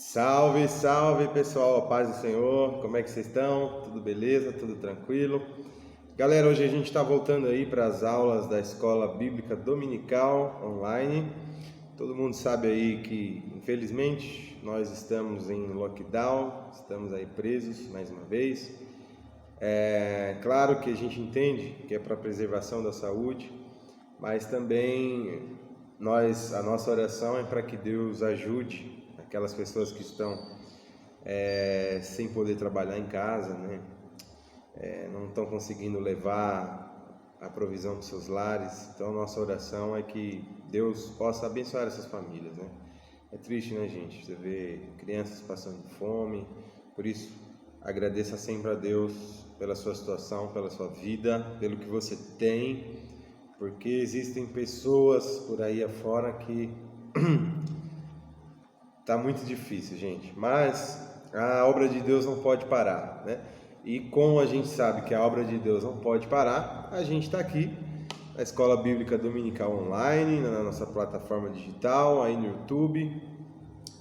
Salve, salve pessoal, a paz do Senhor, como é que vocês estão? Tudo beleza? Tudo tranquilo? Galera, hoje a gente está voltando aí para as aulas da Escola Bíblica Dominical online. Todo mundo sabe aí que, infelizmente, nós estamos em lockdown, estamos aí presos mais uma vez. É claro que a gente entende que é para preservação da saúde, mas também a nossa oração é para que Deus ajude aquelas pessoas que estão sem poder trabalhar em casa, né? Não estão conseguindo levar a provisão para os seus lares. Então, nossa oração é que Deus possa abençoar essas famílias, né? É triste, né, gente? Você vê crianças passando fome. Por isso, agradeça sempre a Deus pela sua situação, pela sua vida, pelo que você tem, porque existem pessoas por aí afora que tá muito difícil, gente, mas a obra de Deus não pode parar, né? E como a gente sabe que a obra de Deus não pode parar, a gente está aqui na Escola Bíblica Dominical Online, na nossa plataforma digital, aí no YouTube.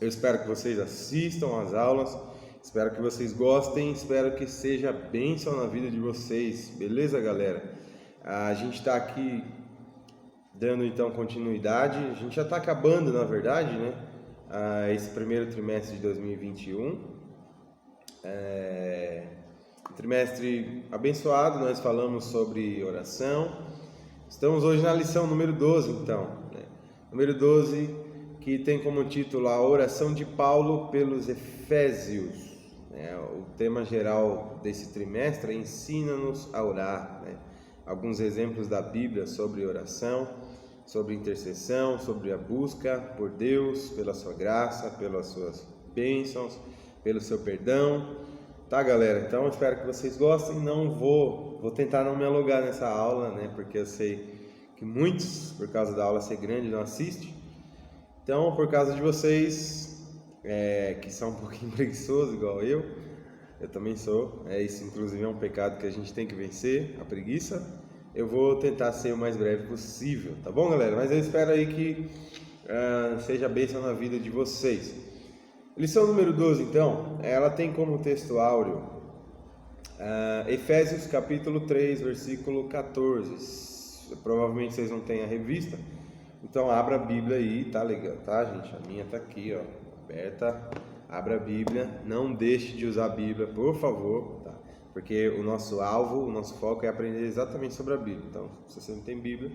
Eu espero que vocês assistam às aulas, espero que vocês gostem, espero que seja bênção na vida de vocês, beleza, galera? A gente está aqui dando então continuidade, a gente já está acabando, na verdade, né? Esse primeiro trimestre de 2021, um trimestre abençoado. Nós falamos sobre oração. Estamos hoje na lição número 12, então, né? Número 12, que tem como título a oração de Paulo pelos Efésios, né? O tema geral desse trimestre é ensina-nos a orar, né? Alguns exemplos da Bíblia sobre oração, sobre intercessão, sobre a busca por Deus, pela sua graça, pelas suas bênçãos, pelo seu perdão. Tá, galera? Então eu espero que vocês gostem. Não vou tentar não me alugar nessa aula, né? Porque eu sei que muitos, por causa da aula ser grande, não assistem. Então, por causa de vocês, que são um pouquinho preguiçosos, igual eu também sou. Isso, inclusive, é um pecado que a gente tem que vencer, a preguiça. Eu vou tentar ser o mais breve possível, tá bom, galera? Mas eu espero aí que seja bênção na vida de vocês. Lição número 12, então, ela tem como texto áureo Efésios capítulo 3, versículo 14. Provavelmente vocês não têm a revista, então abra a Bíblia aí, tá legal, tá, gente? A minha tá aqui, ó, aberta. Abra a Bíblia, não deixe de usar a Bíblia, por favor, tá? Porque o nosso alvo, o nosso foco é aprender exatamente sobre a Bíblia. Então, se você não tem Bíblia,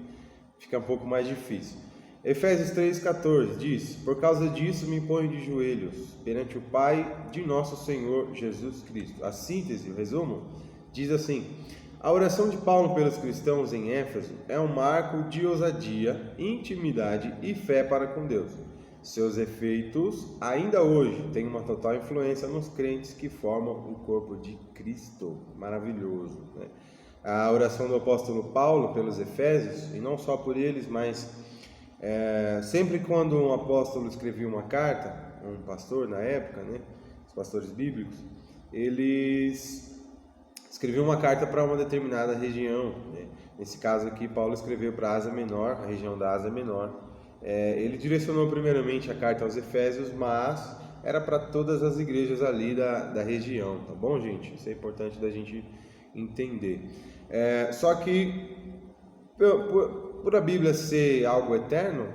fica um pouco mais difícil. Efésios 3,14 diz: por causa disso me ponho de joelhos perante o Pai de nosso Senhor Jesus Cristo. A síntese, o resumo, diz assim: a oração de Paulo pelos cristãos em Éfeso é um marco de ousadia, intimidade e fé para com Deus. Seus efeitos, ainda hoje, têm uma total influência nos crentes que formam o corpo de Cristo. Maravilhoso, né? A oração do apóstolo Paulo pelos Efésios, e não só por eles, mas sempre quando um apóstolo escrevia uma carta, um pastor na época, né, os pastores bíblicos, eles escreviam uma carta para uma determinada região, né? Nesse caso aqui, Paulo escreveu para a Ásia Menor, a região da Ásia Menor. Ele direcionou primeiramente a carta aos Efésios, mas era para todas as igrejas ali da região, tá bom, gente? Isso é importante da gente entender. Só que, por a Bíblia ser algo eterno,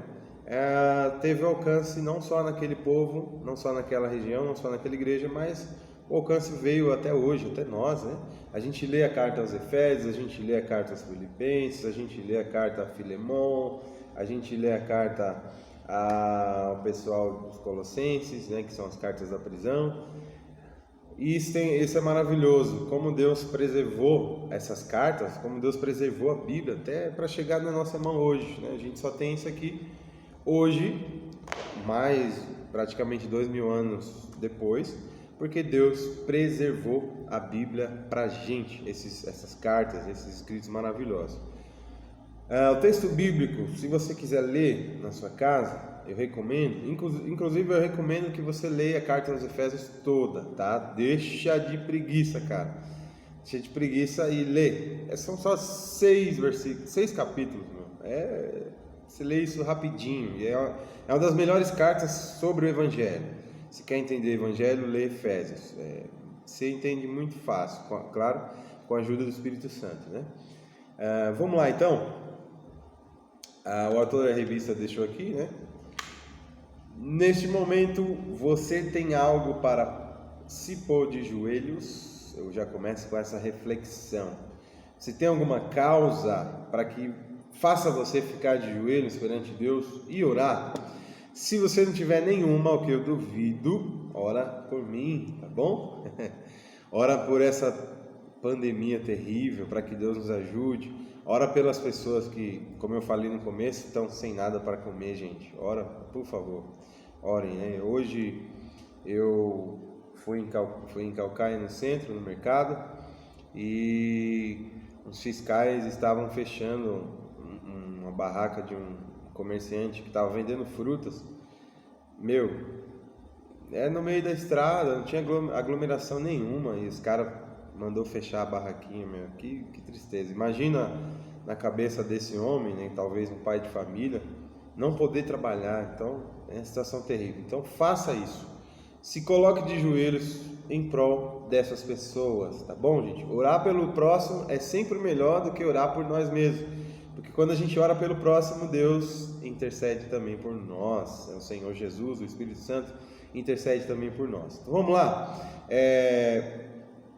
teve alcance não só naquele povo, não só naquela região, não só naquela igreja, mas o alcance veio até hoje, até nós, né? A gente lê a carta aos Efésios, a gente lê a carta aos Filipenses, a gente lê a carta a Filemon, a gente lê a carta ao pessoal dos Colossenses, né, que são as cartas da prisão. E isso é maravilhoso, como Deus preservou essas cartas, como Deus preservou a Bíblia até para chegar na nossa mão hoje, né? A gente só tem isso aqui hoje, mais praticamente 2000 anos depois, porque Deus preservou a Bíblia para a gente, essas cartas, esses escritos maravilhosos. O texto bíblico, se você quiser ler na sua casa, eu recomendo, inclusive eu recomendo que você leia a carta aos Efésios toda, tá? Deixa de preguiça, cara. Deixa de preguiça e lê. São só 6 versículos, 6 capítulos, meu. Você lê isso rapidinho. É uma das melhores cartas sobre o Evangelho. Se quer entender Evangelho, lê Efésios. Você entende muito fácil, claro, com a ajuda do Espírito Santo, né? Vamos lá então. O autor da revista deixou aqui, né? Neste momento, você tem algo para se pôr de joelhos? Eu já começo com essa reflexão. Você tem alguma causa para que faça você ficar de joelhos perante Deus e orar? Se você não tiver nenhuma, o que eu duvido, ora por mim, tá bom? Ora por essa pandemia terrível, para que Deus nos ajude. Ora pelas pessoas que, como eu falei no começo, estão sem nada para comer, gente. Ora, por favor, orem, né? Hoje eu fui em Calcaia, no centro, no mercado, e os fiscais estavam fechando uma barraca de um comerciante que estava vendendo frutas. No meio da estrada, não tinha aglomeração nenhuma, e os caras mandou fechar a barraquinha, que tristeza. Imagina na cabeça desse homem, né, talvez um pai de família, não poder trabalhar. Então é uma situação terrível. Então faça isso, se coloque de joelhos em prol dessas pessoas, tá bom, gente? Orar pelo próximo é sempre melhor do que orar por nós mesmos, porque quando a gente ora pelo próximo, Deus intercede também por nós. O Senhor Jesus, o Espírito Santo, intercede também por nós. Então vamos lá.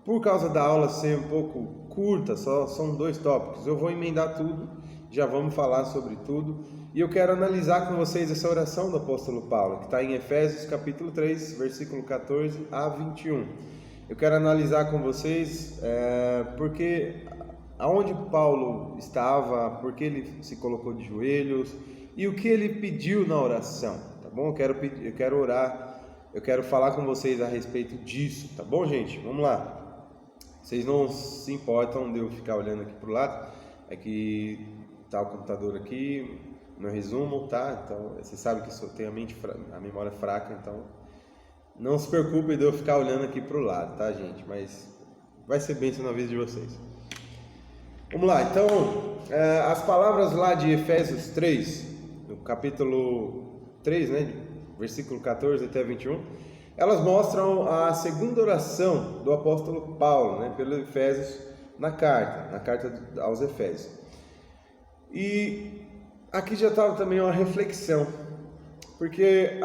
Por causa da aula ser um pouco curta, são 2 tópicos, eu vou emendar tudo, já vamos falar sobre tudo, e eu quero analisar com vocês essa oração do apóstolo Paulo, que está em Efésios capítulo 3, versículo 14 a 21. Eu quero analisar com vocês porque aonde Paulo estava, por que ele se colocou de joelhos e o que ele pediu na oração, tá bom? Eu quero orar, eu quero falar com vocês a respeito disso, tá bom, gente? Vamos lá. Vocês não se importam de eu ficar olhando aqui para o lado, é que tá o computador aqui, meu resumo, tá? Então, você sabe que eu tenho a memória fraca, então não se preocupe de eu ficar olhando aqui para o lado, tá, gente? Mas vai ser bênção na vida de vocês. Vamos lá, então, as palavras lá de Efésios 3, no capítulo 3, né, versículo 14 até 21, elas mostram a segunda oração do apóstolo Paulo, né, pelo Efésios, na carta aos Efésios. E aqui já estava também uma reflexão, porque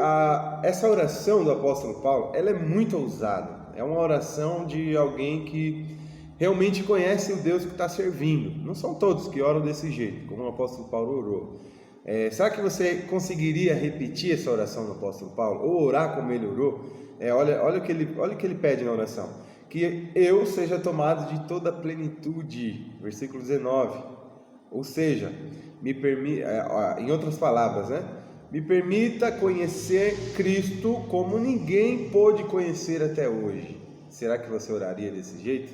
essa oração do apóstolo Paulo, ela é muito ousada. É uma oração de alguém que realmente conhece o Deus que está servindo. Não são todos que oram desse jeito, como o apóstolo Paulo orou. Será que você conseguiria repetir essa oração do apóstolo Paulo, ou orar como ele orou? Olha o que ele pede na oração: que eu seja tomado de toda a plenitude, versículo 19. Ou seja, em outras palavras, né? Me permita conhecer Cristo como ninguém pôde conhecer até hoje. Será que você oraria desse jeito?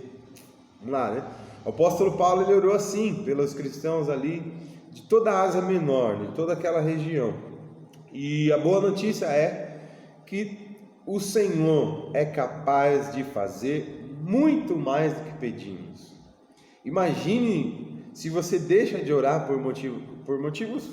Vamos lá, né? O apóstolo Paulo, ele orou assim pelos cristãos ali de toda a Ásia Menor, de toda aquela região. E a boa notícia é que o Senhor é capaz de fazer muito mais do que pedimos. Imagine se você deixa de orar por motivos,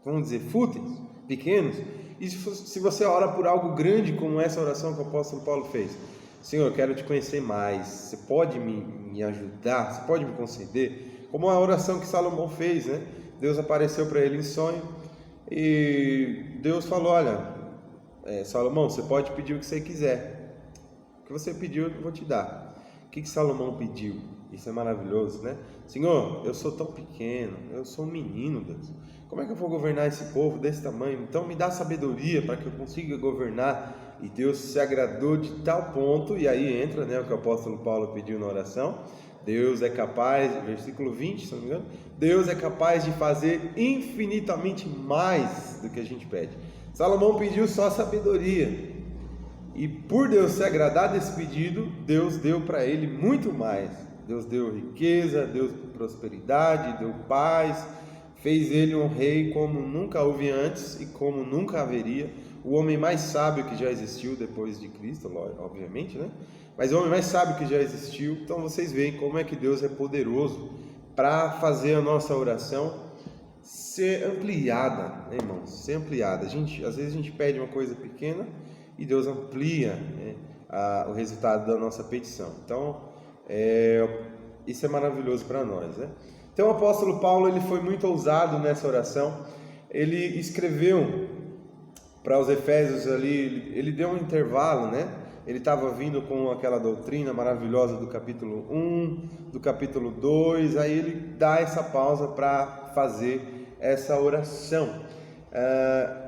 vamos dizer, fúteis, pequenos, e se você ora por algo grande, como essa oração que o apóstolo Paulo fez: Senhor, eu quero te conhecer mais, você pode me ajudar, você pode me conceder? Como a oração que Salomão fez, né? Deus apareceu para ele em sonho e Deus falou: olha, Salomão, você pode pedir o que você quiser, o que você pediu eu vou te dar. O que Salomão pediu? Isso é maravilhoso, né? Senhor, eu sou tão pequeno, eu sou um menino, Deus, como é que eu vou governar esse povo desse tamanho? Então me dá sabedoria para que eu consiga governar. E Deus se agradou de tal ponto, e aí entra, né, o que o apóstolo Paulo pediu na oração: Deus é capaz, versículo 20, se não me engano, Deus é capaz de fazer infinitamente mais do que a gente pede. Salomão pediu só sabedoria, e por Deus se agradar desse pedido, Deus deu para ele muito mais. Deus deu riqueza, deu prosperidade, deu paz, fez ele um rei como nunca houve antes e como nunca haveria, o homem mais sábio que já existiu depois de Cristo, obviamente, né? Mas o homem mais sábio que já existiu. Então vocês veem como é que Deus é poderoso para fazer a nossa oração ser ampliada, né, irmãos? Ser ampliada. Às vezes a gente pede uma coisa pequena e Deus amplia, né, o resultado da nossa petição. Então, isso é maravilhoso para nós, né? Então o apóstolo Paulo, ele foi muito ousado nessa oração. Ele escreveu para os Efésios ali, ele deu um intervalo, né? Ele estava vindo com aquela doutrina maravilhosa do capítulo 1, do capítulo 2, aí ele dá essa pausa para fazer essa oração.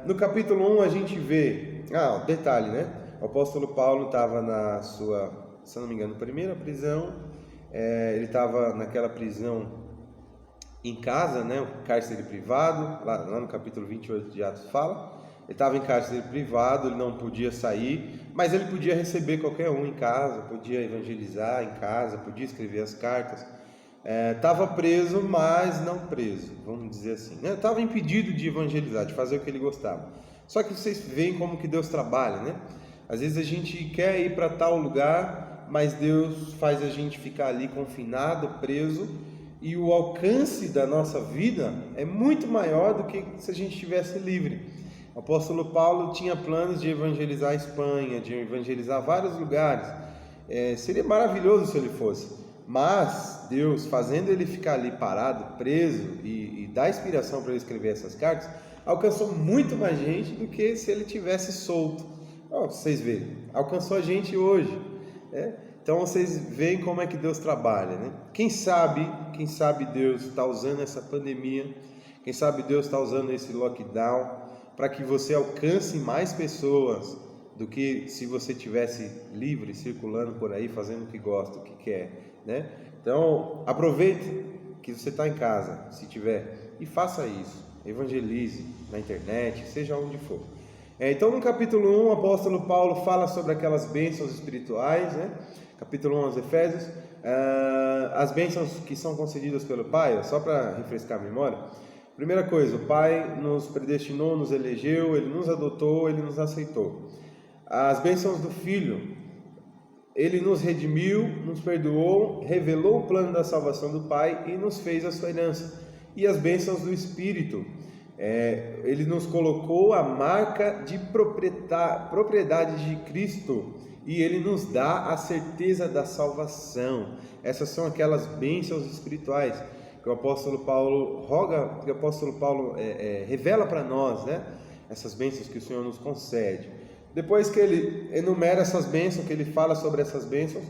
No capítulo 1 a gente vê, detalhe, né? O apóstolo Paulo estava na sua, se não me engano, primeira prisão. Ele estava naquela prisão em casa, né? O cárcere privado, lá no capítulo 28 de Atos fala. Ele estava em cárcere privado, ele não podia sair, mas ele podia receber qualquer um em casa, podia evangelizar em casa, podia escrever as cartas. Estava preso, mas não preso, vamos dizer assim, né? Estava impedido de evangelizar, de fazer o que ele gostava. Só que vocês veem como que Deus trabalha, né? Às vezes a gente quer ir para tal lugar, mas Deus faz a gente ficar ali confinado, preso, e o alcance da nossa vida é muito maior do que se a gente estivesse livre. O apóstolo Paulo tinha planos de evangelizar a Espanha, de evangelizar vários lugares. Seria maravilhoso se ele fosse, mas Deus, fazendo ele ficar ali parado, preso, e dar inspiração para ele escrever essas cartas, alcançou muito mais gente do que se ele tivesse solto. Vocês veem, alcançou a gente hoje, né? Então vocês veem como é que Deus trabalha, né? Quem sabe Deus está usando essa pandemia, quem sabe Deus está usando esse lockdown para que você alcance mais pessoas do que se você tivesse livre, circulando por aí, fazendo o que gosta, o que quer, né? Então aproveite que você está em casa, se tiver, e faça isso, evangelize na internet, seja onde for. Então no capítulo 1 o apóstolo Paulo fala sobre aquelas bênçãos espirituais, né? Capítulo 1 aos Efésios, as bênçãos que são concedidas pelo Pai, só para refrescar a memória. Primeira coisa, o Pai nos predestinou, nos elegeu, Ele nos adotou, Ele nos aceitou. As bênçãos do Filho, Ele nos redimiu, nos perdoou, revelou o plano da salvação do Pai e nos fez a sua herança. E as bênçãos do Espírito, Ele nos colocou a marca de propriedade de Cristo e Ele nos dá a certeza da salvação. Essas são aquelas bênçãos espirituais que o apóstolo Paulo roga, que o apóstolo Paulo revela para nós, né? Essas bênçãos que o Senhor nos concede. Depois que ele enumera essas bênçãos, que ele fala sobre essas bênçãos,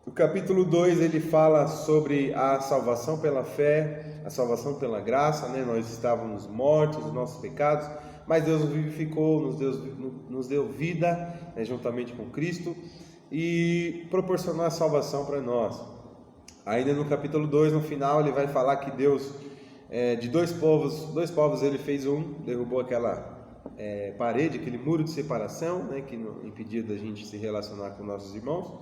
o capítulo 2 ele fala sobre a salvação pela fé, a salvação pela graça, né? Nós estávamos mortos nos nossos pecados, mas Deus nos vivificou, nos deu vida, né, juntamente com Cristo, e proporcionou a salvação para nós. Ainda no capítulo 2, no final, ele vai falar que Deus, de dois povos ele fez um, derrubou aquela parede, aquele muro de separação, né, que impedia da gente se relacionar com nossos irmãos.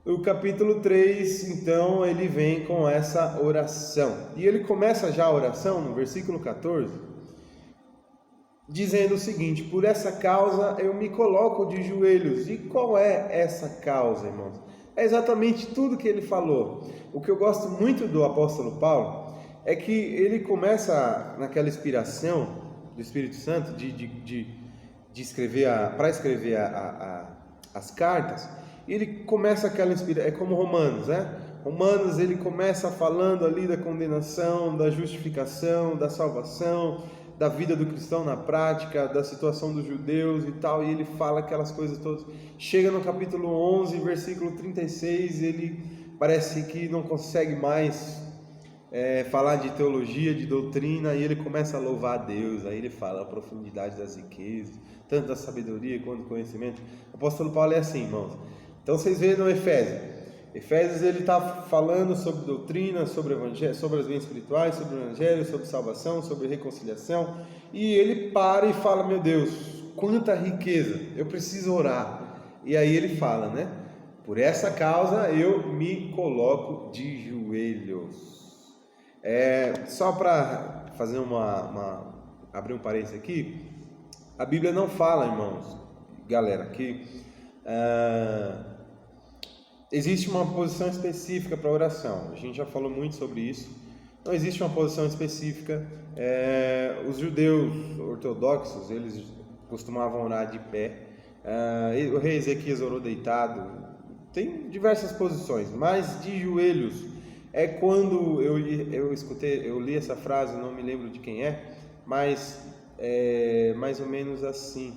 O capítulo 3, então, ele vem com essa oração. E ele começa já a oração no versículo 14, dizendo o seguinte: por essa causa eu me coloco de joelhos. E qual é essa causa, irmãos? É exatamente tudo que ele falou. O que eu gosto muito do apóstolo Paulo é que ele começa naquela inspiração do Espírito Santo de escrever para escrever as cartas. Ele começa aquela inspiração, é como Romanos, né? Romanos, ele começa falando ali da condenação, da justificação, da salvação, da vida do cristão na prática, da situação dos judeus e tal, e ele fala aquelas coisas todas. Chega no capítulo 11, versículo 36, ele parece que não consegue mais falar de teologia, de doutrina, e ele começa a louvar a Deus. Aí ele fala a profundidade das riquezas, tanto da sabedoria quanto do conhecimento. O apóstolo Paulo é assim, irmãos. Então vocês veem no Efésios ele está falando sobre doutrina, sobre evangelho, sobre as bênçãos espirituais, sobre o evangelho, sobre salvação, sobre reconciliação, e ele para e fala: meu Deus, quanta riqueza, eu preciso orar. E aí ele fala, né? Por essa causa eu me coloco de joelhos. Só para fazer abrir um parênteses aqui, a Bíblia não fala, irmãos, galera, que existe uma posição específica para a oração. A gente já falou muito sobre isso. Não existe uma posição específica. Os judeus ortodoxos, eles costumavam orar de pé. O rei Ezequias orou deitado. Tem diversas posições, mas de joelhos é quando eu li essa frase, não me lembro de quem é, mas é mais ou menos assim: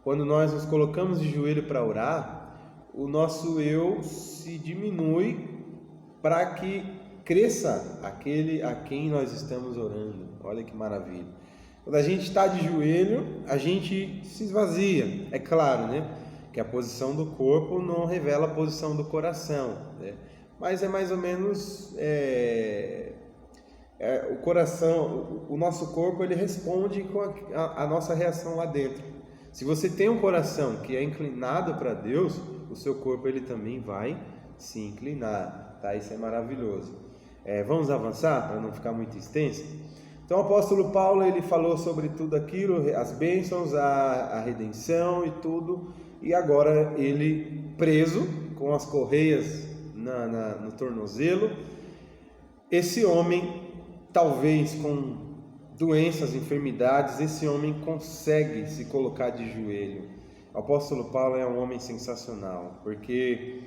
quando nós nos colocamos de joelho para orar, o nosso eu se diminui para que cresça aquele a quem nós estamos orando. Olha que maravilha! Quando a gente está de joelho, a gente se esvazia. É claro, né, que a posição do corpo não revela a posição do coração, né? Mas é mais ou menos o coração, o nosso corpo, ele responde com a nossa reação lá dentro. Se você tem um coração que é inclinado para Deus, o seu corpo ele também vai se inclinar, tá? Isso é maravilhoso. Vamos avançar para não ficar muito extenso. Então o apóstolo Paulo, ele falou sobre tudo aquilo, as bênçãos, a redenção e tudo, e agora ele preso com as correias no tornozelo. Esse homem, talvez com doenças, enfermidades, esse homem consegue se colocar de joelho. O apóstolo Paulo é um homem sensacional, porque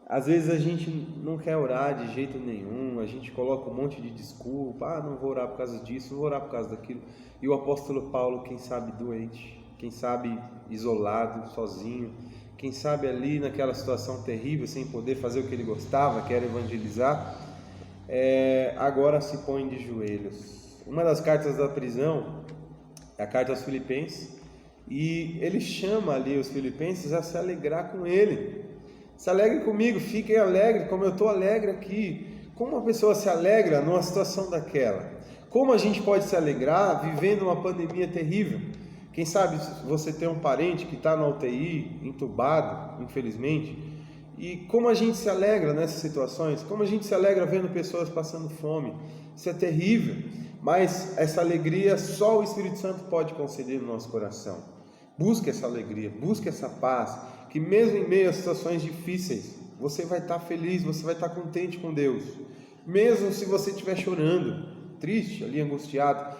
às vezes a gente não quer orar de jeito nenhum, a gente coloca um monte de desculpa, não vou orar por causa disso, não vou orar por causa daquilo. E o apóstolo Paulo, quem sabe doente, quem sabe isolado, sozinho, quem sabe ali naquela situação terrível, sem poder fazer o que ele gostava, que era evangelizar, agora se põe de joelhos. Uma das cartas da prisão é a carta aos Filipenses, e ele chama ali os filipenses a se alegrar com ele. Se alegre comigo, fiquem alegres como eu estou alegre aqui. Como uma pessoa se alegra numa situação daquela? Como a gente pode se alegrar vivendo uma pandemia terrível? Quem sabe você tem um parente que está na UTI, entubado, infelizmente, e como a gente se alegra nessas situações? Como a gente se alegra vendo pessoas passando fome? Isso é terrível, mas essa alegria só o Espírito Santo pode conceder no nosso coração. Busque essa alegria, busque essa paz, que mesmo em meio a situações difíceis, você vai estar feliz, você vai estar contente com Deus. Mesmo se você estiver chorando, triste, ali angustiado,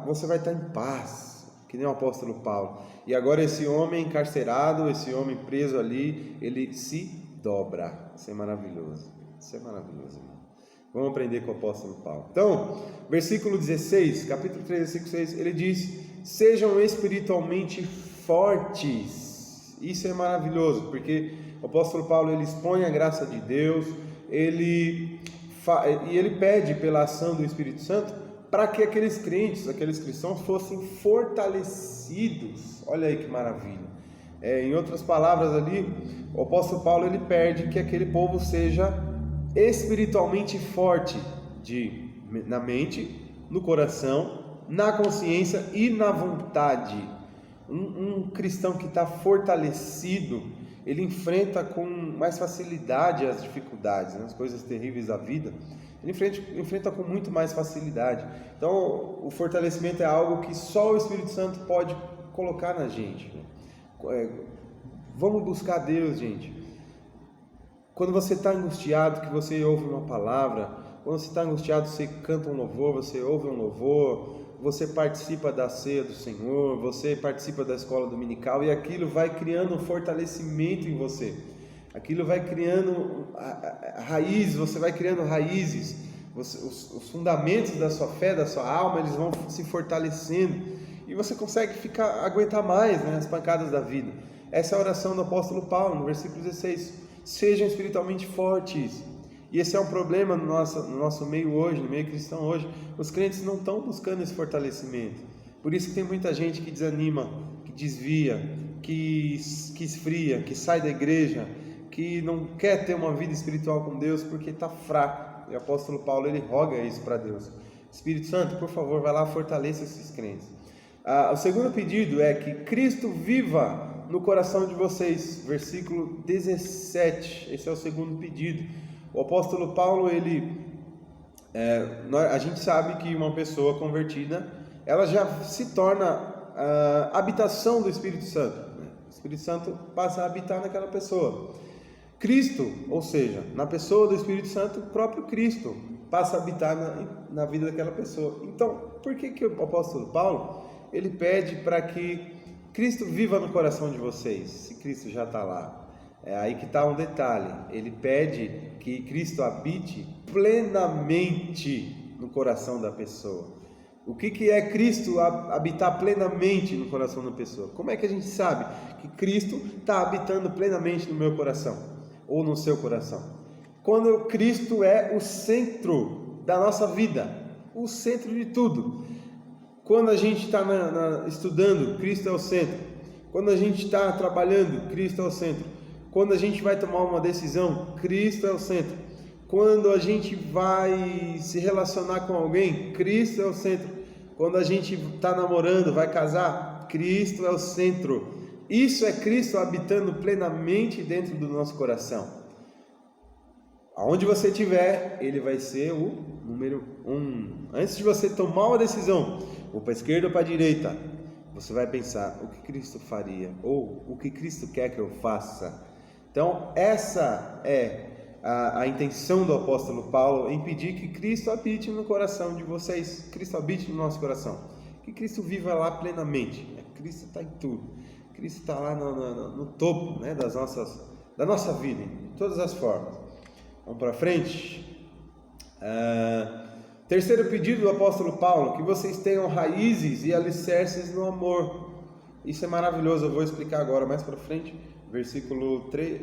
você vai estar em paz, que nem o apóstolo Paulo. E agora esse homem encarcerado, esse homem preso ali, ele se dobra. Isso é maravilhoso, irmão. Vamos aprender com o apóstolo Paulo. Então, versículo 16, capítulo 3, versículo 6, ele diz: sejam espiritualmente fortes. Isso é maravilhoso, porque o apóstolo Paulo, ele expõe a graça de Deus, e ele pede pela ação do Espírito Santo para que aqueles crentes, aqueles cristãos fossem fortalecidos. Olha aí que maravilha. Em outras palavras ali, o apóstolo Paulo, ele pede que aquele povo seja espiritualmente forte, na mente, no coração, na consciência e na vontade. Um cristão que está fortalecido, ele enfrenta com mais facilidade as dificuldades, as coisas terríveis da vida. Ele enfrenta com muito mais facilidade. Então, o fortalecimento é algo que só o Espírito Santo pode colocar na gente. Vamos buscar Deus, gente. Quando você está angustiado, que você ouve uma palavra, quando você está angustiado, você canta um louvor, você ouve um louvor, você participa da ceia do Senhor, você participa da escola dominical, e aquilo vai criando um fortalecimento em você. Aquilo vai criando raízes, você vai criando raízes, os fundamentos da sua fé, da sua alma, eles vão se fortalecendo, e você consegue aguentar mais, né, as pancadas da vida. Essa é a oração do apóstolo Paulo, no versículo 16, sejam espiritualmente fortes. E esse é um problema no nosso meio hoje, no meio cristão hoje. Os crentes não estão buscando esse fortalecimento. Por isso que tem muita gente que desanima, que desvia, que esfria, que sai da igreja, que não quer ter uma vida espiritual com Deus porque está fraco. E o apóstolo Paulo, ele roga isso para Deus: Espírito Santo, por favor, vai lá, fortaleça esses crentes. O segundo pedido é que Cristo viva no coração de vocês, versículo 17. Esse é o segundo pedido. O apóstolo Paulo, a gente sabe que uma pessoa convertida, ela já se torna a habitação do Espírito Santo, né? O Espírito Santo passa a habitar naquela pessoa. Cristo, ou seja, na pessoa do Espírito Santo, o próprio Cristo passa a habitar na vida daquela pessoa. Então, por que o apóstolo Paulo, ele pede para que Cristo viva no coração de vocês, se Cristo já está lá. É aí que está um detalhe, ele pede que Cristo habite plenamente no coração da pessoa. O que é Cristo habitar plenamente no coração da pessoa? Como é que a gente sabe que Cristo está habitando plenamente no meu coração ou no seu coração? Quando Cristo é o centro da nossa vida, o centro de tudo. Quando a gente está estudando, Cristo é o centro. Quando a gente está trabalhando, Cristo é o centro. Quando a gente vai tomar uma decisão, Cristo é o centro. Quando a gente vai se relacionar com alguém, Cristo é o centro. Quando a gente está namorando, vai casar, Cristo é o centro. Isso é Cristo habitando plenamente dentro do nosso coração. Aonde você estiver, ele vai ser o número 1. Antes de você tomar uma decisão, ou para a esquerda ou para a direita, você vai pensar o que Cristo faria, ou o que Cristo quer que eu faça. Então, essa é a intenção do apóstolo Paulo, em pedir que Cristo habite no coração de vocês, Cristo habite no nosso coração, que Cristo viva lá plenamente. Cristo está em tudo, Cristo está lá no topo, né, da nossa vida, de todas as formas. Vamos para frente. Terceiro pedido do apóstolo Paulo, que vocês tenham raízes e alicerces no amor. Isso é maravilhoso, eu vou explicar agora mais para frente.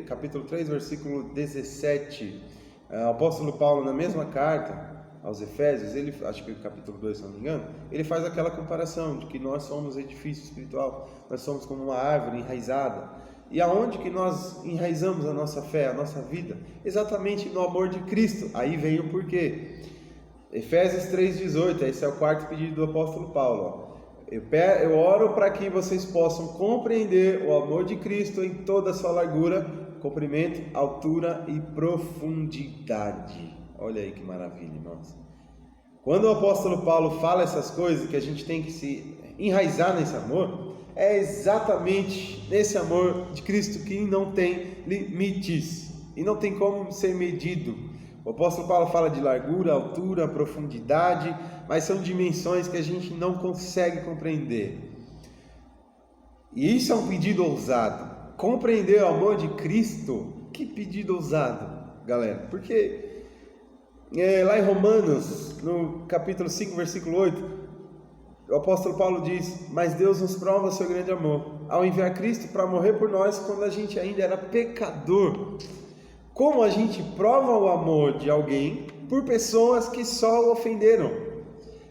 Capítulo 3, versículo 17. O apóstolo Paulo, na mesma carta aos Efésios, acho que no capítulo 2, se não me engano, ele faz aquela comparação de que nós somos edifício espiritual, nós somos como uma árvore enraizada. E aonde que nós enraizamos a nossa fé, a nossa vida? Exatamente no amor de Cristo. Aí vem o porquê. Efésios 3,18, esse é o quarto pedido do apóstolo Paulo. Eu oro para que vocês possam compreender o amor de Cristo em toda a sua largura, comprimento, altura e profundidade. Olha aí que maravilha, irmãos. Quando o apóstolo Paulo fala essas coisas, que a gente tem que se enraizar nesse amor, é exatamente nesse amor de Cristo que não tem limites e não tem como ser medido. O apóstolo Paulo fala de largura, altura, profundidade, mas são dimensões que a gente não consegue compreender. E isso é um pedido ousado. Compreender o amor de Cristo, que pedido ousado, galera. Porque lá em Romanos, no capítulo 5, versículo 8, o apóstolo Paulo diz: mas Deus nos prova o seu grande amor, ao enviar Cristo para morrer por nós quando a gente ainda era pecador. Como a gente prova o amor de alguém por pessoas que só o ofenderam?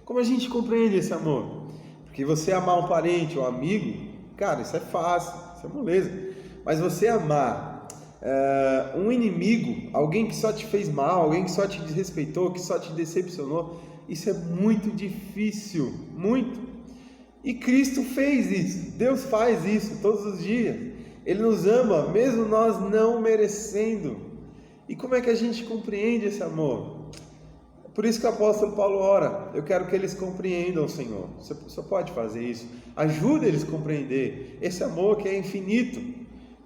Como a gente compreende esse amor? Porque você amar um parente ou um amigo, cara, isso é fácil, isso é moleza. Mas você amar um inimigo, alguém que só te fez mal, alguém que só te desrespeitou, que só te decepcionou, isso é muito difícil, muito. E Cristo fez isso, Deus faz isso todos os dias. Ele nos ama, mesmo nós não merecendo. E como é que a gente compreende esse amor? Por isso que o apóstolo Paulo ora: eu quero que eles compreendam o Senhor. Você pode fazer isso. Ajuda eles a compreender esse amor que é infinito,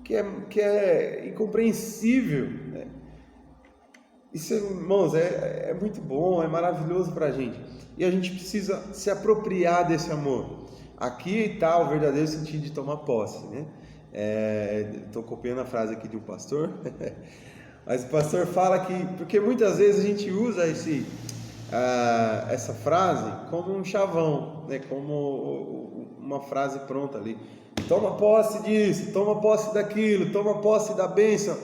que é incompreensível. Isso, irmãos, é muito bom, é maravilhoso para a gente. E a gente precisa se apropriar desse amor. Aqui está o verdadeiro sentido de tomar posse, né? Estou copiando a frase aqui de um pastor. Mas o pastor fala que, porque muitas vezes a gente usa essa frase como um chavão, né? Como uma frase pronta ali. Toma posse disso, toma posse daquilo, toma posse da bênção,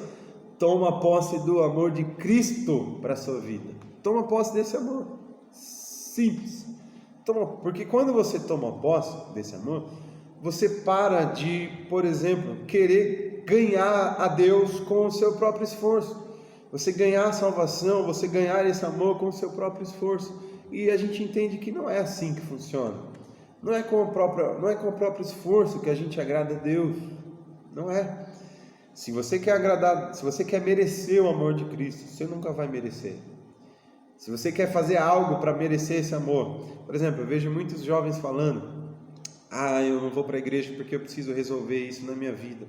toma posse do amor de Cristo para a sua vida. Toma posse desse amor. Simples. Porque quando você toma posse desse amor, você para de, por exemplo, querer ganhar a Deus com o seu próprio esforço. Você ganhar a salvação, você ganhar esse amor com o seu próprio esforço. E a gente entende que não é assim que funciona. Não é com o próprio esforço que a gente agrada a Deus. Não é. Se você quer merecer o amor de Cristo, você nunca vai merecer. Se você quer fazer algo para merecer esse amor, por exemplo, eu vejo muitos jovens falando: eu não vou para a igreja porque eu preciso resolver isso na minha vida.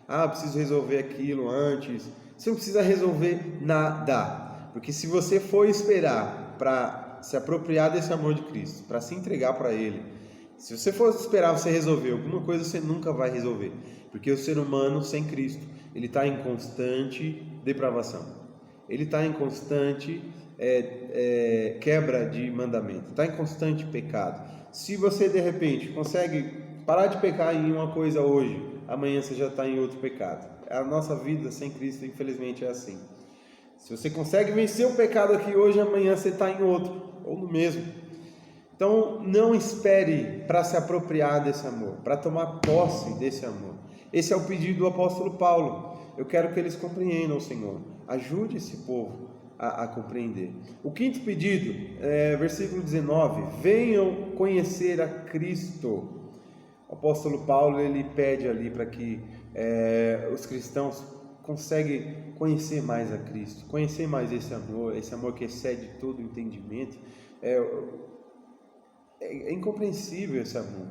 Eu preciso resolver aquilo antes. Você não precisa resolver nada, porque se você for esperar para se apropriar desse amor de Cristo, para se entregar para Ele, Se você for esperar você resolver alguma coisa, você nunca vai resolver. Porque o ser humano sem Cristo, ele está em constante depravação. Ele está em constante quebra de mandamento. Está em constante pecado. Se você de repente consegue parar de pecar em uma coisa hoje, amanhã você já está em outro pecado. A nossa vida sem Cristo, infelizmente, é assim. Se você consegue vencer o pecado aqui hoje, amanhã você está em outro, ou no mesmo. Então, não espere para se apropriar desse amor, para tomar posse desse amor. Esse é o pedido do apóstolo Paulo. Eu quero que eles compreendam, Senhor. Ajude esse povo a compreender. O quinto pedido, versículo 19: venham conhecer a Cristo. O apóstolo Paulo, ele pede ali para que os cristãos conseguem conhecer mais a Cristo, conhecer mais esse amor que excede todo entendimento. É incompreensível esse amor,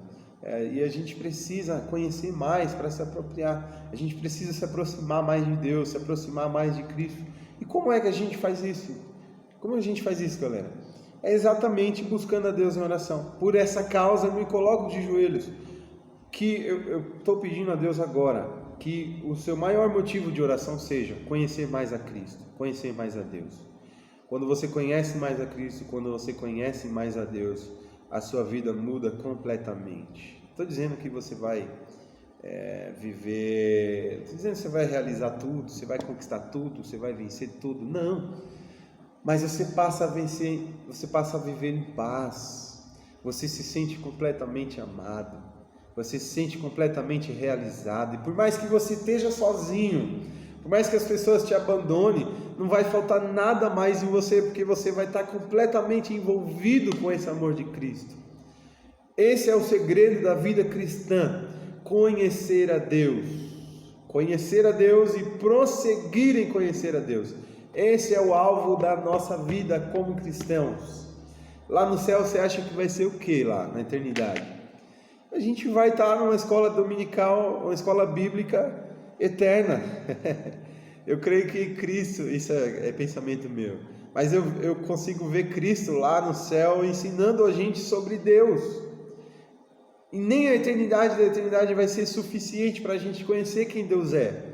e a gente precisa conhecer mais para se apropriar. A gente precisa se aproximar mais de Deus, se aproximar mais de Cristo. E como é que a gente faz isso? Como a gente faz isso, galera? É exatamente buscando a Deus em oração. Por essa causa eu me coloco de joelhos, que eu estou pedindo a Deus agora, que o seu maior motivo de oração seja conhecer mais a Cristo, conhecer mais a Deus. Quando você conhece mais a Cristo, quando você conhece mais a Deus, a sua vida muda completamente. Estou dizendo que você vai viver, estou dizendo que você vai realizar tudo, você vai conquistar tudo, você vai vencer tudo. Não, mas você passa a vencer, você passa a viver em paz. Você se sente completamente amado, você se sente completamente realizado. E por mais que você esteja sozinho, por mais que as pessoas te abandonem, não vai faltar nada mais em você, porque você vai estar completamente envolvido com esse amor de Cristo. Esse é o segredo da vida cristã: conhecer a Deus e prosseguir em conhecer a Deus. Esse é o alvo da nossa vida como cristãos. Lá no céu você acha que vai ser o que lá na eternidade? A gente vai estar numa escola dominical, uma escola bíblica eterna. Eu creio que Cristo, isso é pensamento meu, mas eu consigo ver Cristo lá no céu ensinando a gente sobre Deus. E nem a eternidade da eternidade vai ser suficiente para a gente conhecer quem Deus é.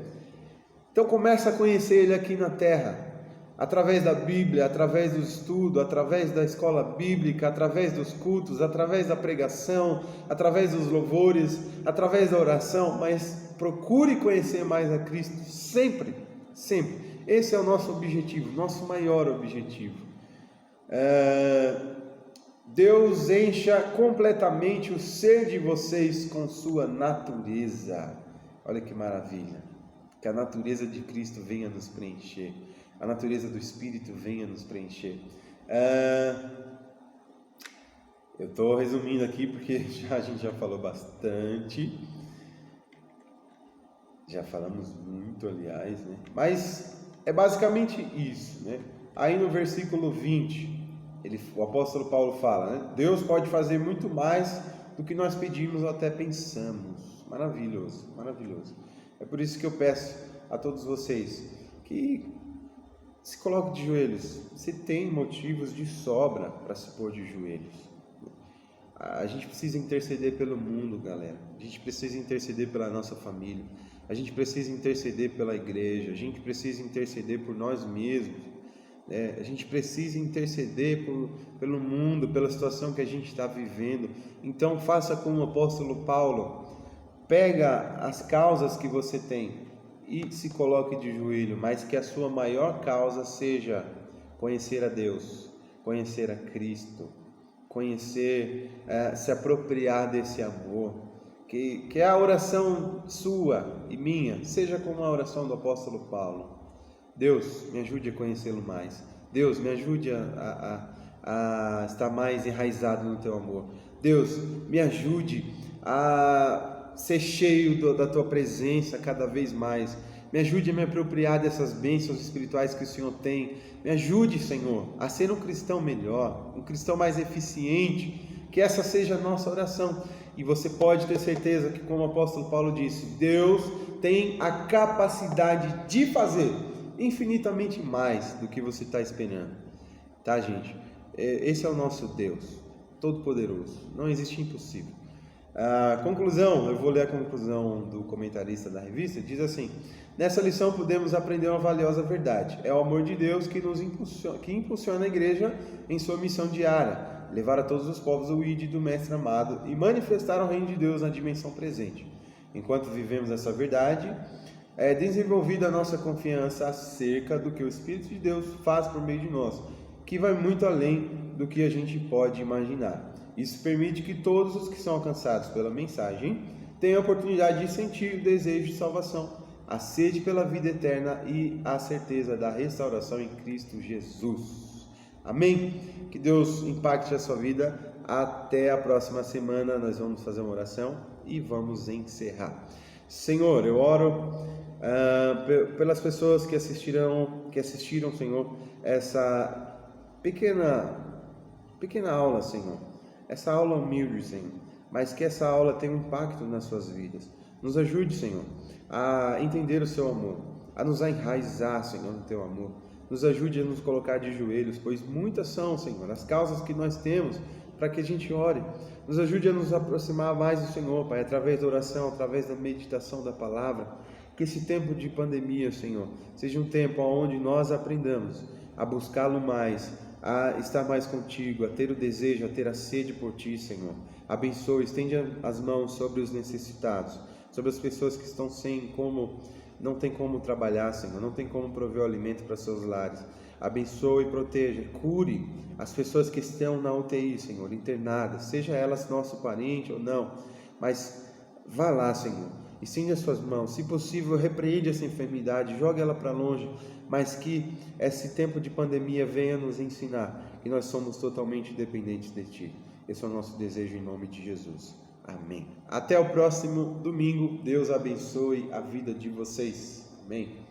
Então começa a conhecer Ele aqui na terra, através da Bíblia, através do estudo, através da escola bíblica, através dos cultos, através da pregação, através dos louvores, através da oração. Mas procure conhecer mais a Cristo sempre, sempre. Esse é o nosso objetivo, nosso maior objetivo. Deus encha completamente o ser de vocês com sua natureza. Olha que maravilha. Que a natureza de Cristo venha nos preencher. A natureza do Espírito venha nos preencher. Eu estou resumindo aqui porque a gente já falou bastante. Já falamos muito, aliás, né? Mas é basicamente isso, né? Aí no versículo 20, o apóstolo Paulo fala, né? Deus pode fazer muito mais do que nós pedimos ou até pensamos. Maravilhoso, maravilhoso. É por isso que eu peço a todos vocês que se coloque de joelhos. Você tem motivos de sobra para se pôr de joelhos. A gente precisa interceder pelo mundo, galera. A gente precisa interceder pela nossa família. A gente precisa interceder pela igreja. A gente precisa interceder por nós mesmos. A gente precisa interceder pelo mundo, pela situação que a gente está vivendo. Então faça como o apóstolo Paulo. Pega as causas que você tem e se coloque de joelho, mas que a sua maior causa seja conhecer a Deus, conhecer a Cristo, conhecer, se apropriar desse amor, que a oração sua e minha seja como a oração do apóstolo Paulo. Deus, me ajude a conhecê-lo mais. Deus, me ajude a estar mais enraizado no teu amor. Deus, me ajude a ser cheio da tua presença cada vez mais. Me ajude a me apropriar dessas bênçãos espirituais que o Senhor tem. Me ajude, Senhor, a ser um cristão melhor, um cristão mais eficiente. Que essa seja a nossa oração. E você pode ter certeza que, como o apóstolo Paulo disse, Deus tem a capacidade de fazer infinitamente mais do que você está esperando. Tá, gente? Esse é o nosso Deus, Todo-Poderoso. Não existe impossível. A conclusão, eu vou ler a conclusão do comentarista da revista, diz assim: nessa lição podemos aprender uma valiosa verdade. É o amor de Deus que impulsiona a igreja em sua missão diária, levar a todos os povos o ID do Mestre amado e manifestar o reino de Deus na dimensão presente. Enquanto vivemos essa verdade, é desenvolvida a nossa confiança acerca do que o Espírito de Deus faz por meio de nós, que vai muito além do que a gente pode imaginar. Isso permite que todos os que são alcançados pela mensagem tenham a oportunidade de sentir o desejo de salvação, a sede pela vida eterna e a certeza da restauração em Cristo Jesus. Amém? Que Deus impacte a sua vida. Até a próxima semana. Nós vamos fazer uma oração e vamos encerrar. Senhor, eu oro pelas pessoas que assistiram, Senhor, essa pequena aula, Senhor. Essa aula humilde, Senhor, mas que essa aula tenha um impacto nas suas vidas. Nos ajude, Senhor, a entender o seu amor, a nos enraizar, Senhor, no teu amor. Nos ajude a nos colocar de joelhos, pois muitas são, Senhor, as causas que nós temos para que a gente ore. Nos ajude a nos aproximar mais do Senhor, Pai, através da oração, através da meditação da palavra. Que esse tempo de pandemia, Senhor, seja um tempo onde nós aprendamos a buscá-lo mais, a estar mais contigo, a ter o desejo, a ter a sede por ti, Senhor. Abençoe, estende as mãos sobre os necessitados, sobre as pessoas que estão não tem como trabalhar, Senhor, não tem como prover o alimento para seus lares. Abençoe e proteja, cure as pessoas que estão na UTI, Senhor, internadas, seja elas nosso parente ou não, mas vá lá, Senhor, estende as suas mãos, se possível, repreende essa enfermidade, jogue ela para longe, mas que esse tempo de pandemia venha nos ensinar que nós somos totalmente dependentes de Ti. Esse é o nosso desejo em nome de Jesus. Amém. Até o próximo domingo. Deus abençoe a vida de vocês. Amém.